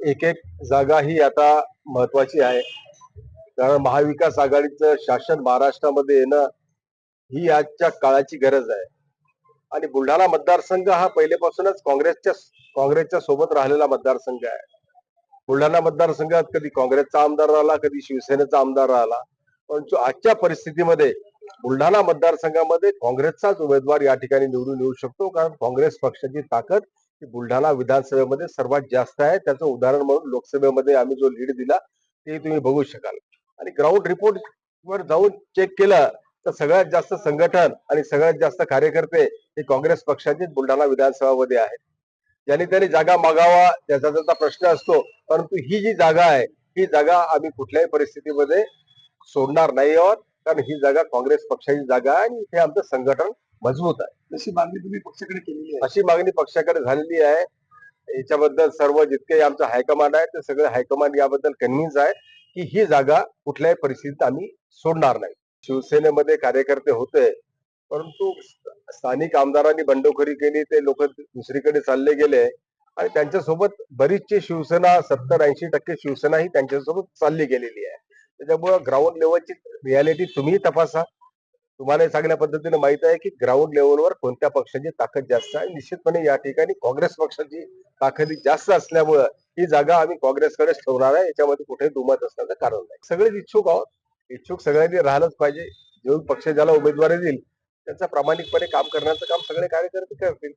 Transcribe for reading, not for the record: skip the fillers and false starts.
एक एक जागा ही आता महत्वाची आहे. कारण महाविकास आघाडीचं शासन महाराष्ट्रामध्ये येणं ही आजच्या काळाची गरज आहे. आणि बुलढाणा मतदारसंघ हा पहिलेपासूनच काँग्रेसच्या सोबत राहिलेला मतदारसंघ आहे. बुलढाणा मतदारसंघात कधी काँग्रेसचा आमदार राहिला, कधी शिवसेनेचा आमदार राहिला. परंतु आजच्या परिस्थितीमध्ये बुलढाणा मतदारसंघामध्ये काँग्रेसचाच उमेदवार या ठिकाणी निवडून येऊ शकतो. कारण काँग्रेस पक्षाची ताकद ही बुलढाणा विधानसभेमध्ये सर्वात जास्त आहे. त्याचं उदाहरण म्हणून लोकसभेमध्ये आम्ही जो लीड दिला ते तुम्ही बघू शकाल. आणि ग्राउंड रिपोर्ट वर जाऊन चेक केलं तर सगळ्यात जास्त संघटन आणि सगळ्यात जास्त कार्यकर्ते हे काँग्रेस पक्षाचे बुलढाणा विधानसभामध्ये आहेत. ज्यांनी त्यांनी जागा मागावा त्याचा त्याचा प्रश्न असतो. परंतु ही जी जागा आहे ही जागा आम्ही कुठल्याही परिस्थितीमध्ये सोडणार नाही आहोत. कारण ही जागा काँग्रेस पक्षाची जागा आहे आणि इथे आमचं संघटन मजबूत आहे. अशी मागणी तुम्ही पक्षाकडे केलेली आहे? अशी मागणी पक्षाकडे झालेली आहे. याच्याबद्दल सर्व जितके आमचं हायकमांड आहे ते सगळे हायकमांड याबद्दल कन्व्हिन्स आहे की ही जागा कुठल्याही परिस्थितीत आम्ही सोडणार नाही. शिवसेनेमध्ये कार्यकर्ते होते, परंतु स्थानिक आमदारांनी बंडखोरी केली, ते लोक दुसरीकडे चालले गेले आणि त्यांच्यासोबत बरीचशी शिवसेना 70-80% शिवसेना ही त्यांच्यासोबत चालली गेलेली आहे. त्याच्यामुळे ग्राउंड लेवलची रियालिटी तुम्ही तपासा. तुम्हाला चांगल्या पद्धतीने माहित आहे की ग्राउंड लेवलवर कोणत्या पक्षाची ताकद जास्त आहे. निश्चितपणे या ठिकाणी काँग्रेस पक्षाची ताकद जास्त असल्यामुळं ही जागा आम्ही काँग्रेसकडेच ठेवणार आहे. याच्यामध्ये कुठेही दुमत असण्याचं कारण नाही. सगळेच इच्छुक आहोत. इच्छुक सगळ्यांनी राहिलंच पाहिजे. जो पक्ष ज्याला उमेदवारी देईल त्यांचा प्रामाणिकपणे काम करण्याचं काम सगळे कार्यकर्ते करतील.